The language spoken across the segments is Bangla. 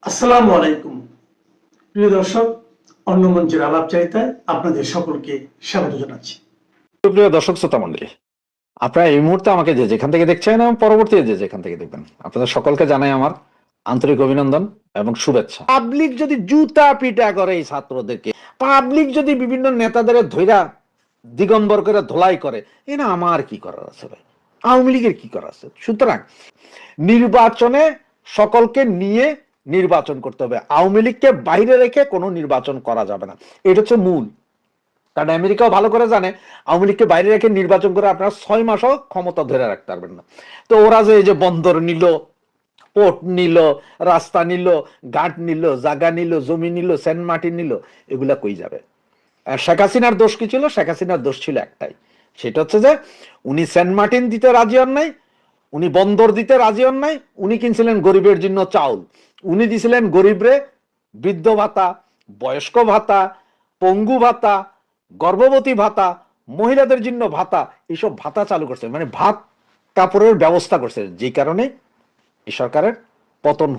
আসসালামু আলাইকুম প্রিয় দর্শক, অন্য মঞ্চের আলাপচারিতায় আপনাদের সকলকে স্বাগত জানাচ্ছি। প্রিয় দর্শক শ্রোতা মন্ডলী, আপনারা এই মুহূর্তে আমাকে যে যেখান থেকে দেখছেন এবং পরবর্তীতে যে যেখান থেকে দেখবেন, আপনাদের সকলকে জানাই আমার আন্তরিক অভিনন্দন এবং শুভেচ্ছা। পাবলিক যদি জুতা পিটা করে এই ছাত্রদেরকে, পাবলিক যদি বিভিন্ন নেতাদের ধৈরা দিগম্বর করে ধোলাই করে, এটা আমার কি করার আছে ভাই? আওয়ামী লীগের কি করার আছে? সুতরাং নির্বাচনে সকলকে নিয়ে নির্বাচন করতে হবে, আওয়ামী লীগকে বাইরে রেখে কোনো নির্বাচন করা যাবে না। এটা হচ্ছে মূল। কারণ আমেরিকাও ভালো করে জানে আওয়ামী লীগকে বাইরে রেখে নির্বাচন করে আপনারা 6 মাসও ক্ষমতা ধরে রাখতে পারবেন না। তো ওরা যে এই যে বন্দর নিল, পোর্ট নিল, রাস্তা নিল, ঘাট নিল, জায়গা নিল, জমি নিল, সেন্ট মার্টিন নিল, এগুলা কই যাবে? শেখ হাসিনার দোষ কি ছিল? শেখ হাসিনার দোষ ছিল একটাই, সেটা হচ্ছে যে উনি সেন্ট মার্টিন দিতে রাজি হন নাই, উনি বন্দর দিতে রাজি হন নাই, উনি কিনছিলেন গরিবের জন্য চাউল, উনি দিছিলেন গরিবরে বৃদ্ধ ভাতা, বয়স্ক ভাতা, পঙ্গু ভাতা, গর্ভবতী ভাতা, মহিলাদের জন্য ভাতা, এইসব ভাতা চালু করছে, মানে ভাত কাপড়ের ব্যবস্থা করছে, যে কারণে এই সরকারের পতন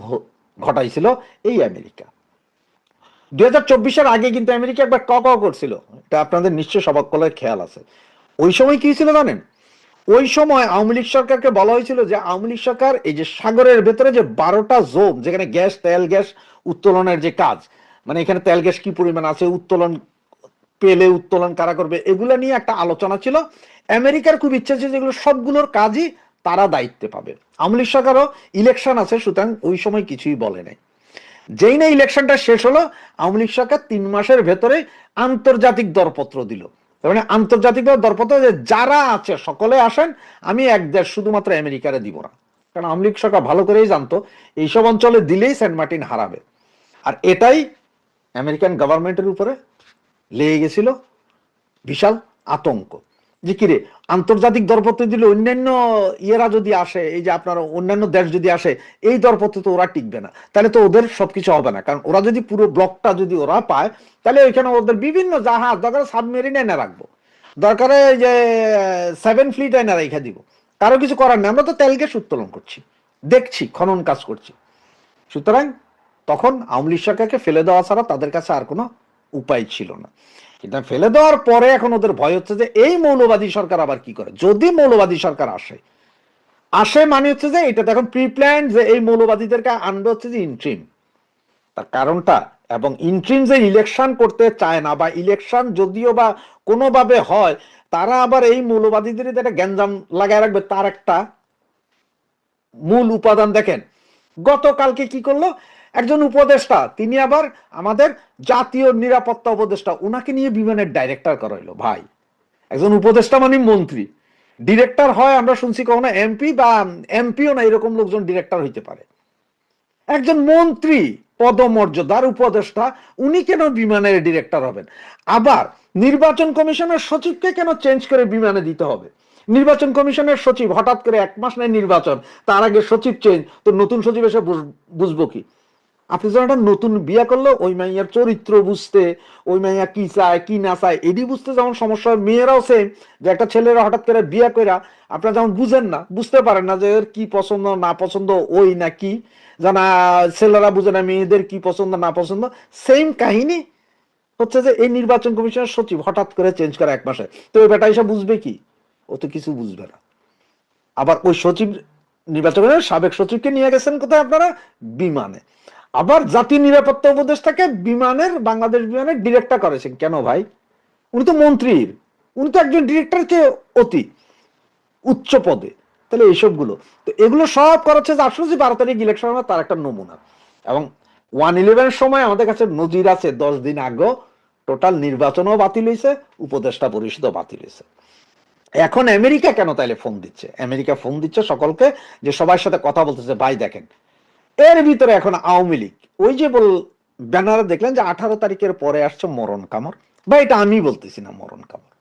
ঘটাইছিল এই আমেরিকা। 2024-এর আগে কিন্তু আমেরিকা একবার ক করছিল, এটা আপনাদের নিশ্চয় সবাই খেয়াল আছে। ওই সময় কি ছিল জানেন? ওই সময় আওয়ামী লীগ সরকারকে বলা হয়েছিল যে আওয়ামী লীগ সরকার এই যে সাগরের ভেতরে যে 12টা জোন, যেখানে গ্যাস, তেল গ্যাস উত্তোলনের যে কাজ, মানে এখানে তেল গ্যাস কি পরিমাণ আছে, উত্তোলন পেলে উত্তোলন কারা করবে, এগুলো নিয়ে একটা আলোচনা ছিল। আমেরিকার খুব ইচ্ছা ছিল যেগুলো সবগুলোর কাজই তারা দায়িত্বে পাবে। আওয়ামী লীগ সরকারও ইলেকশন আছে, সুতরাং ওই সময় কিছুই বলে নাই। যেই না ইলেকশনটা শেষ হলো, আওয়ামী লীগ সরকার 3 মাসের ভেতরে আন্তর্জাতিক দরপত্র দিল। মানে আন্তর্জাতিক দরপত্র যে যারা আছে সকলে আসেন, আমি এক দেশ শুধুমাত্র আমেরিকারে দিব না। কারণ আওয়ামী লীগ সরকার ভালো করেই জানতো এইসব অঞ্চলে দিলেই সেন্ট মার্টিন হারাবে। আর এটাই আমেরিকান গভর্নমেন্টের উপরে লেগে গেছিল বিশাল আতঙ্ক, যে কিরে আন্তর্জাতিক দরপত্র দিলে অন্যান্য ইয়েরা যদি আসে, এই যে আপনার অন্যান্য দেশ যদি আসে, এই দরপত্র তো ওরা টিকবে না, তাহলে তো ওদের সবকিছু হবে না। কারণ ওরা যদি পুরো ব্লকটা যদি ওরা পায়, তাহলে ওইখানে ওদের বিভিন্ন জাহাজ, দরকার সাবমেরিন এনে রাখবো, দরকারে যে 7 ফ্লিট এনে রেখে দিব, কারো কিছু করার নেই, আমরা তো তেল গ্যাস উত্তোলন করছি, দেখছি, খনন কাজ করছি। সুতরাং তখন আওয়ামী লীগ সরকারকে ফেলে দেওয়া ছাড়া তাদের কাছে আর কোনো উপায় ছিল না। কিন্তু ফেলে দেওয়ার পরে এখন ওদের ভয় হচ্ছে যে এই মৌলবাদী সরকার আবার কি করে। যদি মৌলবাদী সরকার আসে আসে মানে হচ্ছে যে এটা এখন প্রি প্ল্যান, যে এই মৌলবাদীদেরকে আনবে হচ্ছে যে ইন্ট্রিম, তার কারণটা। এবং ইন্ট্রিম যে ইলেকশন করতে চায় না, বা ইলেকশন যদিও বা কোনোভাবে হয়, তারা আবার এই মৌলবাদীদের একটা গ্যাঞ্জাম লাগায় রাখবে, তার একটা মূল উপাদান দেখেন। গতকালকে কি করলো একজন উপদেষ্টা, তিনি আবার আমাদের জাতীয় নিরাপত্তা উপদেষ্টা, উনাকে নিয়ে বিমানের ডাইরেক্টর করা হইলো। ভাই, একজন উপদেষ্টা মানে মন্ত্রী, ডিরেক্টর হয় আমরা শুনছি কখনো এমপি, বা এমপিও না এরকম লোকজন ডিরেক্টর হইতে পারে। একজন মন্ত্রী পদমর্যাদার উপদেষ্টা, উনি কেন বিমানের ডিরেক্টর হবেন? আবার নির্বাচন কমিশনের সচিবকে কেন চেঞ্জ করে বিমানে দিতে হবে? নির্বাচন কমিশনের সচিব হঠাৎ করে 1 মাস নেই নির্বাচন, তার আগে সচিব চেঞ্জ, তো নতুন সচিব এসে বুঝবো কি? আপনি যখন একটা নতুন বিয়া করলো, ওই মাইয়ার চরিত্র বুঝতে, ওই মাইয়া কি চায় কি না চায় এটি বুঝতে যেমন সমস্যা হয়, মেয়েরাও সেম, যে একটা ছেলেরা হঠাৎ করে বিয়া কইরা আপনারা যেমন বুঝেন না, বুঝতে পারেন না যে এর কি পছন্দ না পছন্দ, ওই না কি জানা, ছেলেরা বুঝে না মেয়েদের কি পছন্দ না পছন্দ। সেম কাহিনী হচ্ছে যে এই নির্বাচন কমিশনের সচিব হঠাৎ করে চেঞ্জ করে 1 মাসে, তো ওই বেটা এসে বুঝবে কি? ও তো কিছু বুঝবে না। আবার ওই সচিব, নির্বাচন কমিশনের সাবেক সচিবকে নিয়ে গেছেন কোথায় আপনারা? বিমানে। আবার জাতীয় নিরাপত্তা উপদেষ্টাকে বিমানের, বাংলাদেশ বিমানের ডিরেক্টর করেছেন কেন ভাই? উনি তো মন্ত্রীর, উনি তো একজন ডিরেক্টর চেয়ে অতি উচ্চ পদে। তাহলে এইসবগুলো, তো এগুলো সব করাচ্ছে যে আসলে যে 12 তারিখ ইলেকশন হবে তার একটা নমুনা। এবং 1/11 সময় আমাদের কাছে নজির আছে, 10 দিন আগে টোটাল নির্বাচনও বাতিল হয়েছে, উপদেষ্টা পরিষদও বাতিল হয়েছে। এখন আমেরিকা কেন তাইলে ফোন দিচ্ছে? আমেরিকা ফোন দিচ্ছে সকলকে, যে সবার সাথে কথা বলতেছে, ভাই দেখেন এর ভিতরে এখন আওয়ামী লীগ, ওই যে ব্যানারে দেখলেন যে 18 তারিখের পরে আসছে মরণ কামড়। বা এটা আমি বলতেছি না মরণ কামড়,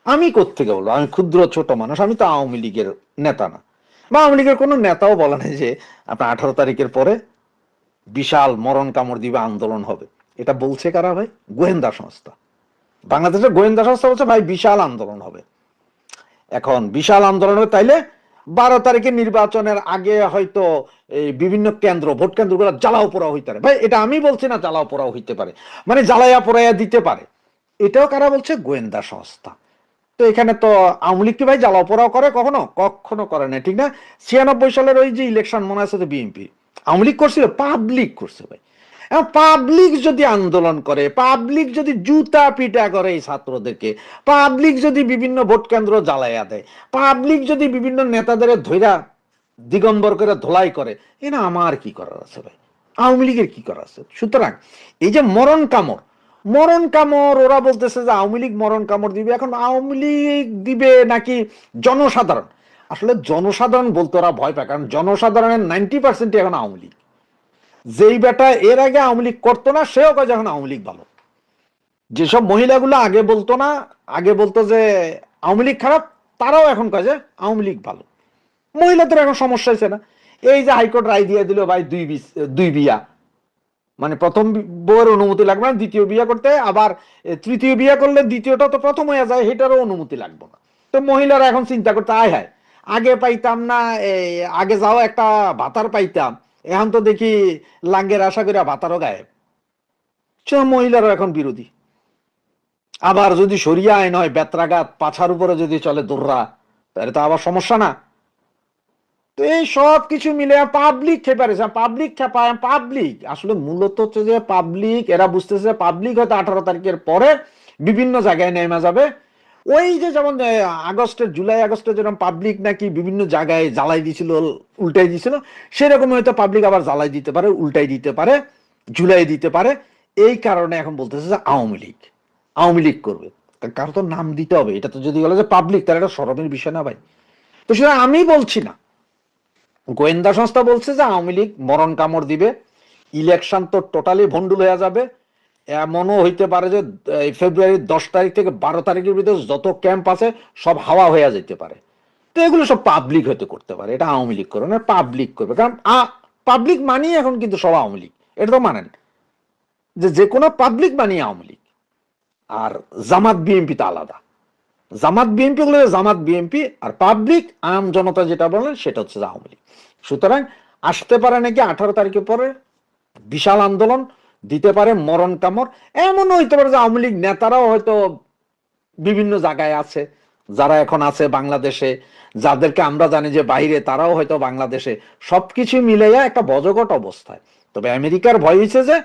আমি কোত্থেকে বলবো? আমি ক্ষুদ্র ছোট মানুষ, আমি তো আওয়ামী লীগের নেতা না, বা আওয়ামী লীগের কোনো নেতাও বলে নাই যে আপনার 18 তারিখের পরে বিশাল মরণ কামড় দিবে, আন্দোলন হবে। এটা বলছে কারা ভাই? গোয়েন্দা সংস্থা। বাংলাদেশের গোয়েন্দা সংস্থা বলছে ভাই বিশাল আন্দোলন হবে। এখন বিশাল আন্দোলন হবে, তাইলে 12 তারিখে নির্বাচনের আগে হয়তো এই বিভিন্ন কেন্দ্র, ভোট কেন্দ্রগুলো জ্বালাও পোড়াও হইতে পারে। ভাই এটা আমি বলছি না, জ্বালাও পোড়াও হইতে পারে, মানে জ্বালাইয়া পোড়াইয়া দিতে পারে। এটাও কারা বলছে? গোয়েন্দা সংস্থা। তো এখানে তো আওয়ামী লীগ কি ভাই জ্বালাও পোড়াও করে? কখনো কখনো করে না, ঠিক না? 96 সালের ওই যে ইলেকশন মনে আছে তো, বিএনপি আওয়ামী লীগ করছিল, পাবলিক করছে ভাই। পাবলিক যদি আন্দোলন করে, পাবলিক যদি জুতা পিটা করে এই ছাত্রদেরকে, পাবলিক যদি বিভিন্ন ভোট কেন্দ্র জ্বালাইয়া দেয়, পাবলিক যদি বিভিন্ন নেতাদের ধৈরা দিগম্বর করে ধোলাই করে, এটা আমার কি করার আছে ভাই? আওয়ামী লীগের কি করার আছে? সুতরাং এই যে মরণ কামড়, মরণ কামড় ওরা বলতেছে যে আওয়ামী লীগ মরণ কামড় দিবে। এখন আওয়ামী লীগ দিবে নাকি জনসাধারণ? আসলে জনসাধারণ বলতে ওরা ভয় পায়, কারণ জনসাধারণের 90% এখন আওয়ামী লীগ। যেই বেটা এর আগে আওয়ামী লীগ করতো না, সেও কয় যখন আওয়ামী লীগ ভালো। যেসব মহিলাগুলো আগে বলতো না, আগে বলতো যে আওয়ামী লীগ খারাপ, তারাও এখন কয় যে আওয়ামী লীগ ভালো। মহিলাদের এখন সমস্যা হয়েছে না? এই যে হাইকোর্ট রায় দিয়ে দিল ভাই, দুই বিয়া, মানে প্রথম বউয়ের অনুমতি লাগবে না দ্বিতীয় বিয়া করতে, আবার তৃতীয় বিয়া করলে দ্বিতীয়টা তো প্রথম হয়ে যায়, সেটারও অনুমতি লাগবে না। তো মহিলারা এখন চিন্তা করতে, আয় হায় আগে পাইতাম না, আগে যাও একটা ভাতার পাইতাম, এখন তো দেখি লাঙ্গের আশা করে ভাতারও গায়েব। মহিলারা এখন বিরোধী। আবার যদি সরিয়া আইন হয়, বেত্রাঘাত পাছার উপরে যদি চলে দৌড়া, তাহলে তো আবার সমস্যা না। তো এই সব কিছু মিলে পাবলিক খেপারেছে, পাবলিক খেপায়। পাবলিক আসলে মূলত হচ্ছে যে পাবলিক, এরা বুঝতেছে পাবলিক হয়তো 18 তারিখের পরে বিভিন্ন জায়গায় নেমে যাবে। ওই যে যেমন জুলাই আগস্টে যেরকম পাবলিক নাকি বিভিন্ন জায়গায় জ্বালাই দিছিল, উল্টাই দিছিল, সেরকম হয়তো পাবলিক আবার জ্বালাই দিতে পারে, উল্টাই দিতে পারে, ঝুলাই দিতে পারে। এই কারণে এখন বলতেছে যে আওয়ামী লীগ করবে। কারো তো নাম দিতে হবে। এটা তো যদি বলে যে পাবলিক, তাহলে এটা শরমের বিষয় না ভাই? তো সেটা আমি বলছি না, গোয়েন্দা সংস্থা বলছে যে আওয়ামী লীগ মরণ কামড় দিবে, ইলেকশন তো টোটালি ভন্ডুল হয়ে যাবে। এমনও হইতে পারে যে ফেব্রুয়ারির 10 তারিখ থেকে 12 তারিখের ভিতরে যত ক্যাম্প আছে সব হাওয়া হয়ে যেতে পারে। তো এগুলো সব পাবলিক হয়তো করতে পারে, এটা আওয়ামী লীগ করবে না, পাবলিক করবে। কারণ পাবলিক মানি এখন কিন্তু সব আওয়ামী লীগ, এটা তো মানেন যে কোনো পাবলিক মানি আওয়ামী লীগ। আর জামাত বিএনপি তো আলাদা। জামাত বিএনপি হলে জামাত বিএনপি, আর পাবলিক আম জনতা যেটা বলেন সেটা হচ্ছে আওয়ামী লীগ। সুতরাং আসতে পারে নাকি 18 তারিখের পরে বিশাল আন্দোলন, দিতে পারে মরণ কামড়। এমনও হইতে পারে যে আওয়ামী লীগ নেতারাও হয়তো বিভিন্ন জায়গায় আছে, যারা এখন আছে বাংলাদেশে, যাদেরকে আমরা জানি যে বাইরে, তারাও হয়তো বাংলাদেশে। সবকিছু মিলাইয়া একটা বজগট অবস্থায়। তবে আমেরিকার ভয় হয়েছে যে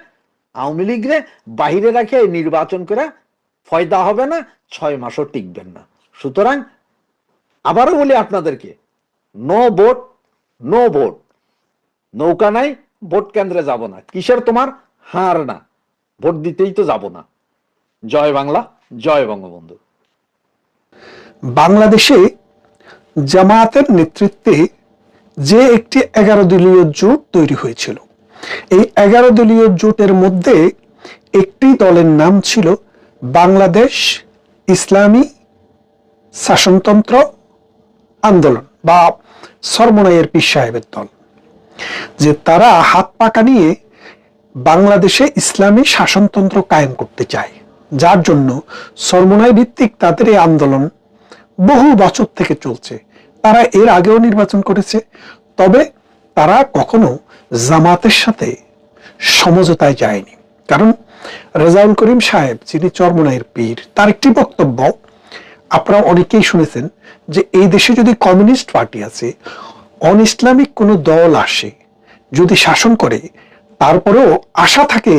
আওয়ামী লীগরে বাহিরে রাখে নির্বাচন করে ফয়দা হবে না, 6 মাসও টিকবেন না। সুতরাং আবারও বলি আপনাদেরকে, নো ভোট, নো ভোট। নৌকা নাই, ভোট কেন্দ্রে যাব না। কিসের তোমার হার না, ভোট দিতেই তো যাব না। জয় বাংলা, জয় বঙ্গবন্ধু। বাংলাদেশে জামায়াতের নেতৃত্বে যে একটি 11 দলীয় জোট তৈরি হয়েছিল, এই 11 দলীয় জোটের মধ্যে একটি দলের নাম ছিল বাংলাদেশ ইসলামী শাসনতন্ত্র আন্দোলন বা সরমনাইয়ের পীর সাহেবের দল। যে তারা হাত পাকা নিয়ে বাংলাদেশে ইসলামী শাসনতন্ত্র কায়েম করতে চায়, যার জন্য সরমনাই ভিত্তিক তাদের এই আন্দোলন বহু বছর থেকে চলছে। তারা এর আগেও নির্বাচন করেছে, তবে তারা কখনো জামাতের সাথে সমঝোতায় যায়নি। কারণ রেজাউল করিম সাহেব, যিনি চরমনাইয়ের পীর, তার একটি বক্তব্য আপনারা অনেকেই শুনেছেন যে এই দেশে যদি কমিউনিস্ট পার্টি আছে, অন ইসলামিক কোনো দল আসে, যদি শাসন করে, তারপরেও আশা থাকে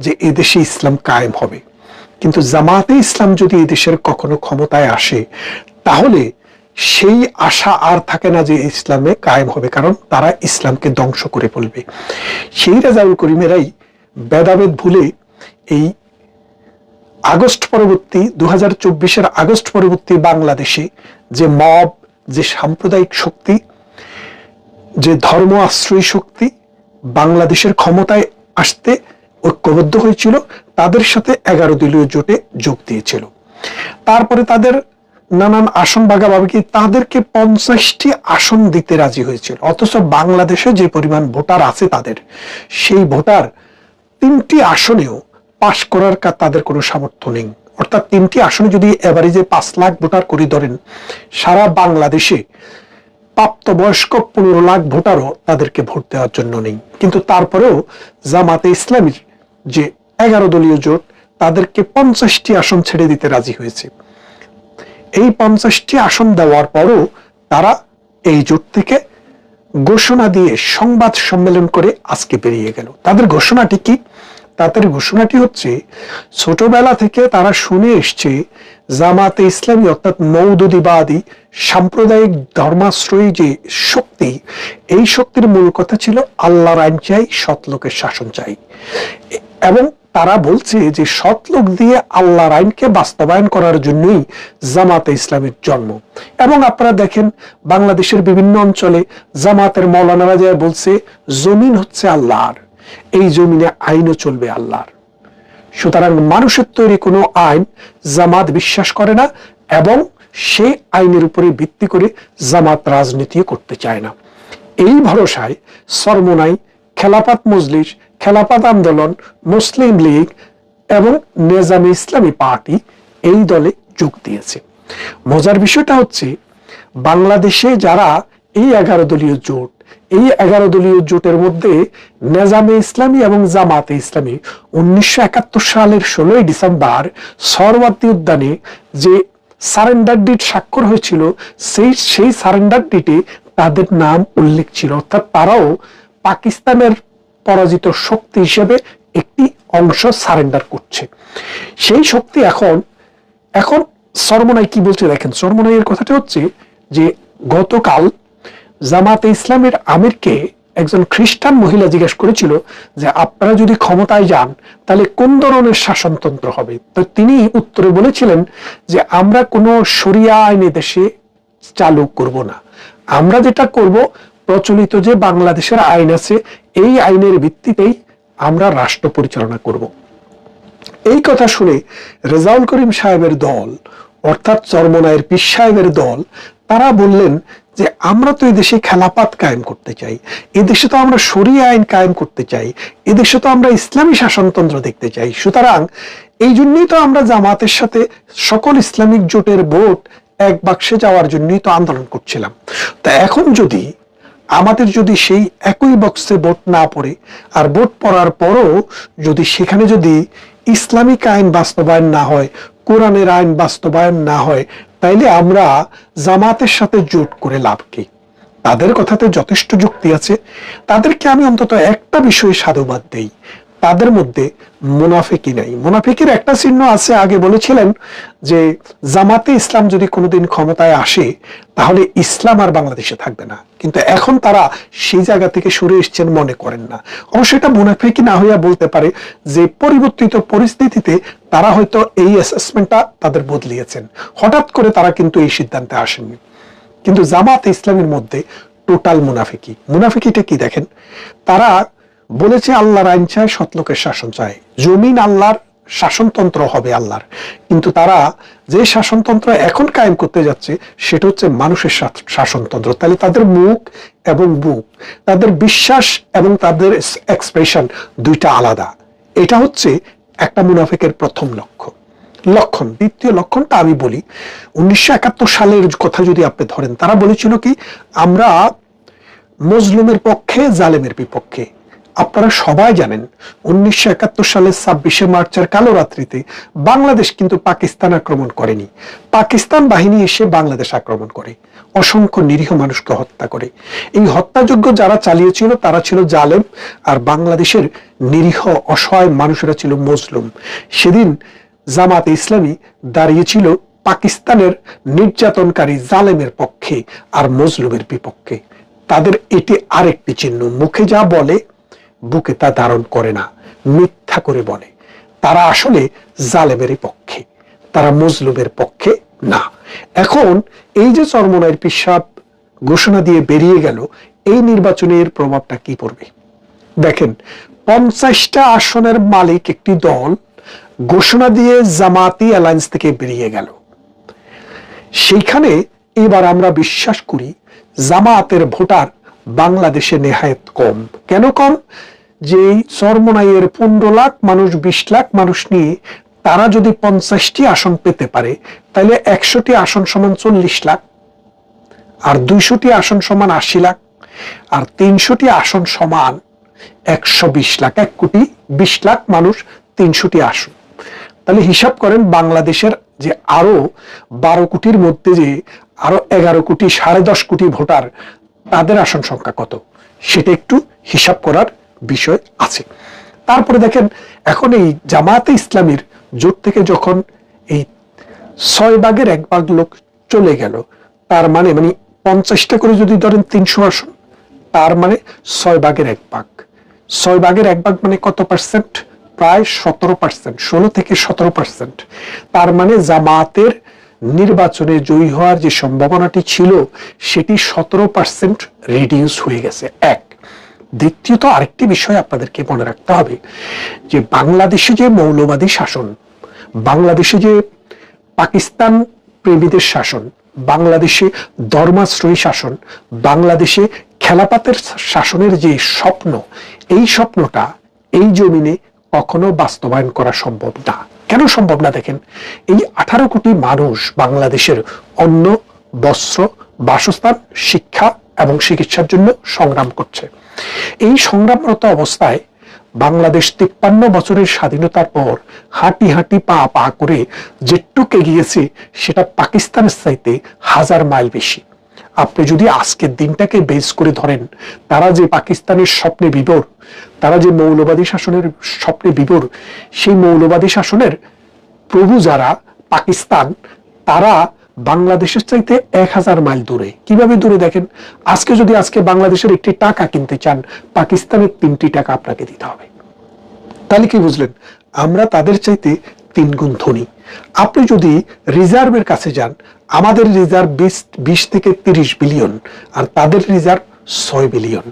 যে এই দেশে ইসলাম কায়েম হবে। কিন্তু জামাতে ইসলাম যদি এই দেশের কখনো ক্ষমতায় আসে, তাহলে সেই আশা আর থাকে না যে ইসলামে কায়েম হবে, কারণ তারা ইসলামকে ধ্বংস করে ফেলবে। সেই রেজাউল করিমেরাই ভেদাভেদ ভুলে এই আগস্ট পরবর্তী 2024-এর আগস্ট পরবর্তী বাংলাদেশে যে মব, যে সাম্প্রদায়িক শক্তি, যে ধর্ম আশ্রয়ী শক্তি বাংলাদেশের ক্ষমতায় আসতে ঐক্যবদ্ধ হয়েছিল, তাদের সাথে 11 দলীয় জোটে যোগ দিয়েছিল। তারপরে তাদের নানান আসন ভাগাভাগি, তাদেরকে 50টি আসন দিতে রাজি হয়েছিল। অথচ বাংলাদেশে যে পরিমাণ ভোটার আছে তাদের, সেই ভোটার 3টি আসনেও পাশ করার তাদের কোনো সামর্থ্য নেই। অর্থাৎ 3টি আসনে যদি এভারেজে 5 লাখ ভোটার করে ধরেন, সারা বাংলাদেশে প্রাপ্তবয়স্ক 15 লাখ ভোটারও তাদেরকে ভোট দেওয়ার জন্য নেই। কিন্তু তারপরেও জামাতে ইসলামীর যে 11 দলীয় জোট তাদেরকে 50টি আসন ছেড়ে দিতে রাজি হয়েছে। এই 50টি আসন দেওয়ার পরও তারা এই জোট থেকে ঘোষণা দিয়ে সংবাদ সম্মেলন করে আজকে বেরিয়ে গেল। তাদের ঘোষণাটি কি? তাদের ঘোষণাটি হচ্ছে, ছোটবেলা থেকে তারা শুনে এসছে জামাতে ইসলামী অর্থাৎ মওদুদিবাদী সাম্প্রদায়িক ধর্মাশ্রয়ী যে শক্তি, এই শক্তির মূল কথা ছিল আল্লাহর আইন চাই, সৎ লোকের শাসন চাই। এবং তারা বলছে যে সৎ লোক দিয়ে আল্লাহর আইনকে বাস্তবায়ন করার জন্যই জামাতে ইসলামের জন্ম। এবং আপনারা দেখেন বাংলাদেশের বিভিন্ন অঞ্চলে জামাতের মৌলানারা যায় বলছে জমিন হচ্ছে আল্লাহর, এই জমিনে আইনও চলবে আল্লাহর। সুতরাং মানুষের তৈরি কোনো আইন জামাত বিশ্বাস করে না এবং সেই আইনের উপরে ভিত্তি করে জামাত রাজনীতি করতে চায় না। এই ভরসায় চরমোনাই, খেলাফত মজলিস, খেলাফত আন্দোলন, মুসলিম লীগ এবং নেজামে ইসলামী পার্টি এই দলে যোগ দিয়েছে। মজার বিষয়টা হচ্ছে বাংলাদেশে যারা এই 11 দলীয় জোট, এই 11 দলীয় জোটের মধ্যে নেজামে ইসলামী এবং জামাতে ইসলামী 1971 সালের 16 ডিসেম্বর সরওয়ার্দী উদ্যানে যে সারেন্ডার ডিট স্বাক্ষর হয়েছিল, সেই সারেন্ডার ডিটে তাদের নাম উল্লেখ ছিল। অর্থাৎ তারাও পাকিস্তানের পরাজিত শক্তি হিসেবে একটি অংশ সারেন্ডার করছে। সেই শক্তি এখন চরমোনাই কি বলছে দেখেন। চরমোনাইয়ের কথাটা হচ্ছে যে গতকাল জামাতে ইসলামের আমিরকে একজন খ্রিস্টান মহিলা জিজ্ঞেস করেছিল যে আপনারা যদি ক্ষমতায় যান তাহলে কোন ধরনের শাসনতন্ত্র হবে। তো তিনি উত্তরে বলেছিলেন যে আমরা কোনো শরিয়া আইন দেশে চালু করব না, আমরা যেটা করব প্রচলিত যে বাংলাদেশের আইন আছে এই আইনের ভিত্তিতেই আমরা রাষ্ট্র পরিচালনা করব। এই কথা শুনে রেজাউল করিম সাহেবের দল অর্থাৎ চরমোনাইয়ের পীর সাহেবের দল তারা বললেন যে আমরা তো এই দেশে খেলাফত কায়েম করতে চাই, এদেশে তো আমরা শরিয়া আইন কায়েম করতে চাই, এদেশে তো আমরা ইসলামী শাসনতন্ত্র দেখতে চাই। সুতরাং এই জন্যই তো আমরা জামাতের সাথে সকল ইসলামিক জোটের ভোট এক বাক্সে যাওয়ার জন্যই তো আন্দোলন করছিলাম। তা এখন যদি আমাদের সেই একই বক্সে ভোট না পড়ে আর ভোট পড়ার পরও যদি সেখানে যদি ইসলামিক আইন বাস্তবায়ন না হয়, কোরআনের আইন বাস্তবায়ন না হয়, তাইলে আমরা জামাতের সাথে জোট করে লাভ কি? তাদের কথাতে যথেষ্ট যুক্তি আছে। তাদেরকে আমি অন্তত একটা বিষয়ে সাধুবাদ দেই, তাদের মধ্যে মুনাফিকি নাই। মুনাফিকের একটা চিহ্ন আছে। আগে বলেছিলেন যে জামাতে ইসলাম যদি কোনোদিন ক্ষমতায় আসে তাহলে ইসলাম আর বাংলাদেশে থাকবে না, কিন্তু এখন তারা সেই জায়গা থেকে সরে এসেছেন মনে করেন না। অবশ্যই এটা মুনাফিকি না হইয়া বলতে পারে যে পরিবর্তিত পরিস্থিতিতে তারা হয়তো এই অ্যাসেসমেন্টটা তাদের বদলিয়েছেন, হঠাৎ করে তারা কিন্তু এই সিদ্ধান্তে আসেননি। কিন্তু জামাতে ইসলামের মধ্যে টোটাল মুনাফিকি। মুনাফিকিটা কি দেখেন, তারা বলেছে আল্লাহর আইন চায়, সৎলোকের শাসন চায়, জমিন আল্লাহর, শাসনতন্ত্র হবে আল্লাহর। কিন্তু তারা যে শাসনতন্ত্র এখন কায়েম করতে যাচ্ছে সেটা হচ্ছে মানুষের শাসনতন্ত্র। তাহলে তাদের মুখ এবং বুক, তাদের বিশ্বাস এবং তাদের এক্সপ্রেশন দুইটা আলাদা। এটা হচ্ছে একটা মুনাফিকের প্রথম লক্ষণ। দ্বিতীয় লক্ষণটা আমি বলি, 1971 সালের কথা যদি আপনি ধরেন, তারা বলেছিল কি আমরা মজলুমের পক্ষে, জালেমের বিপক্ষে। আপনারা সবাই জানেন 1971 সালের 26শে মার্চের কালো রাত্রিতে বাংলাদেশ কিন্তু পাকিস্তান আক্রমণ করেনি, পাকিস্তান বাহিনী এসে বাংলাদেশ আক্রমণ করে, অসংখ্য নিরীহ মানুষকে হত্যা করে। এই হত্যাযজ্ঞ যারা চালিয়েছিল তারা ছিল জালেম, আর বাংলাদেশের নিরীহ অসহায় মানুষেরা ছিল মজলুম। সেদিন জামাতে ইসলামী দাঁড়িয়েছিল পাকিস্তানের নির্যাতনকারী জালেমের পক্ষে আর মজলুমের বিপক্ষে। তাদের এটি আরেকটি চিহ্ন, মুখে যা বলে বুকে তা ধারণ করে না, মিথ্যা করে বলে। তারা আসলে জালেমের পক্ষে, তারা মজলুমের পক্ষে না। এখন এই যে চরমোনাইয়ের পীর সাহেব ঘোষণা দিয়ে বেরিয়ে গেল, এই নির্বাচনের প্রভাবটা কি পড়বে দেখেন। 50টা আসনের মালিক একটি দল ঘোষণা দিয়ে জামাতি অ্যালায়েন্স থেকে বেরিয়ে গেল। সেইখানে এবার আমরা বিশ্বাস করি জামাতের ভোটার বাংলাদেশে নেহায়েত কম। কেন কম? যে চরমোনাইয়ের 15 লাখ মানুষ, 20 লাখ মানুষ নিয়ে তারা যদি 50টি আসন পেতে পারে, তাহলে 100টি আসন সমান 40 লাখ। আর 200টি আসন সমান 80 লাখ, আর 300টি আসন সমান 120 লাখ, 1,20,00,000 মানুষ, 300টি আসন। তাহলে হিসাব করেন বাংলাদেশের যে আরো 12 কোটির মধ্যে যে আরো 11 কোটি 10.5 কোটি ভোটার, তাদের আসন সংখ্যা কত, সেটা একটু হিসাব করার বিষয় আছে। তারপরে দেখেন, এখন এই জামায়াতে ইসলামীর জোট থেকে যখন এই 6 ভাগের 1 ভাগ লোক চলে গেল, তার মানে 50টা করে যদি ধরেন 300 আসন, তার মানে 6 ভাগের 1 ভাগ, 6 ভাগের 1 ভাগ মানে কত পার্সেন্ট? প্রায় 17%, 16 থেকে 17%। তার মানে জামায়াতের নির্বাচনে জয়ী হওয়ার যে সম্ভাবনাটি ছিল, সেটি 17% রিডিউস হয়ে গেছে। এক। দ্বিতীয়ত আরেকটি বিষয় আপনাদেরকে মনে রাখতে হবে, যে বাংলাদেশে যে মৌলবাদী শাসন, বাংলাদেশে যে পাকিস্তান প্রেমীদের শাসন, বাংলাদেশে ধর্মাশ্রয়ী শাসন, বাংলাদেশে খেলাফতের শাসনের যে স্বপ্ন, এই স্বপ্নটা এই জমিনে কখনো বাস্তবায়ন করা সম্ভব না। কেন সম্ভব না? দেখেন, এই 18 কোটি মানুষ বাংলাদেশের অন্ন, বস্ত্র, বাসস্থান, শিক্ষা এবং চিকিৎসার জন্য সংগ্রাম করছে। এই সংগ্রামরত অবস্থায় বাংলাদেশ 53 বছরের স্বাধীনতার পর হাঁটি হাঁটি পা পা করে যেটুক এগিয়েছে, সেটা পাকিস্তানের চাইতে 1000 মাইল বেশি। আপনি যদি আজকের দিনটাকে বেস করে ধরেন, তারা যে পাকিস্তানের স্বপ্নে বিভোর, তারা যে মৌলবাদী শাসনের স্বপ্নে বিভোর, সেই মৌলবাদী শাসনের প্রভু যারা পাকিস্তান, তারা বাংলাদেশের চাইতে 1000 মাইল দূরে। কিভাবে দূরে? দেখেন, আজকে বাংলাদেশের একটি টাকা কিনতে চান, পাকিস্তানের 3টি টাকা আপনাকে দিতে হবে। তাহলে কি বুঝলেন? আমরা তাদের চাইতে 3 গুণ ধনী। আপনি যদি রিজার্ভের কাছে যান, আমাদের রিজার্ভ 20 থেকে 30 বিলিয়ন, আর তাদের রিজার্ভ 6 বিলিয়ন।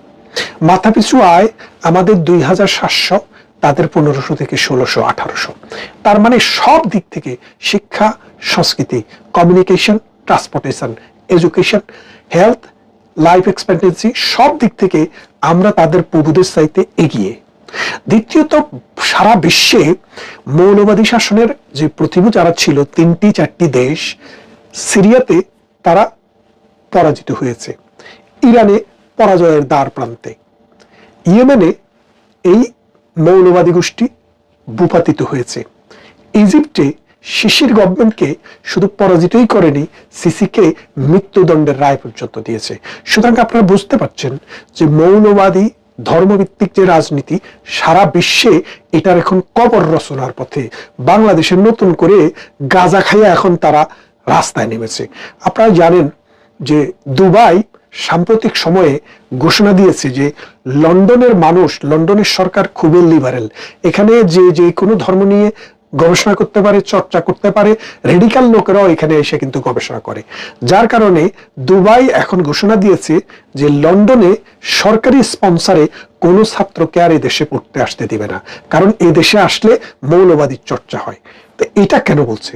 মাথাপিছু আয় আমাদের 2700, তাদের 1500 থেকে 1600, 1800। তার মানে সব দিক থেকে, শিক্ষা, সংস্কৃতি, communication, transportation, education, health, life expectancy, সব দিক থেকে আমরা তাদের প্রভুদের চাইতে এগিয়ে। দ্বিতীয়ত, সারা বিশ্বে মৌলবাদী শাসনের যে প্রতিভূ যারা ছিল, 3-4টি দেশ, সিরিয়াতে তারা পরাজিত হয়েছে, ইরানে পরাজয়ের দ্বার প্রান্তে, ইয়েমেনে এই মৌলবাদী গোষ্ঠী ভূপাতিত হয়েছে, ইজিপ্টে সিসির গভর্নমেন্টকে শুধু পরাজিতই করেনি, সিসিকে মৃত্যুদণ্ডের রায় পর্যন্ত দিয়েছে। সুতরাং আপনারা বুঝতে পারছেন যে মৌলবাদী ধর্মভিত্তিক যে রাজনীতি, সারা বিশ্বে এটার এখন কবর রচনার পথে। বাংলাদেশের নতুন করে গাঁজা খাইয়া এখন তারা রাস্তায় নেমেছে। আপনারা জানেন যে দুবাই সাম্প্রতিক সময়ে ঘোষণা দিয়েছে যে লন্ডনের মানুষ, লন্ডনের সরকার খুবই লিবারেল, এখানে যে কোনো ধর্ম নিয়ে গবেষণা করতে পারে, চর্চা করতে পারে, রেডিক্যাল লোকেরাও এখানে এসে কিন্তু গবেষণা করে। যার কারণে দুবাই এখন ঘোষণা দিয়েছে যে লন্ডনে সরকারি স্পন্সরে কোনো ছাত্রকে আর এই দেশে পড়তে আসতে দিবে না, কারণ এই দেশে আসলে মৌলবাদীর চর্চা হয়। তো এটা কেন বলছে?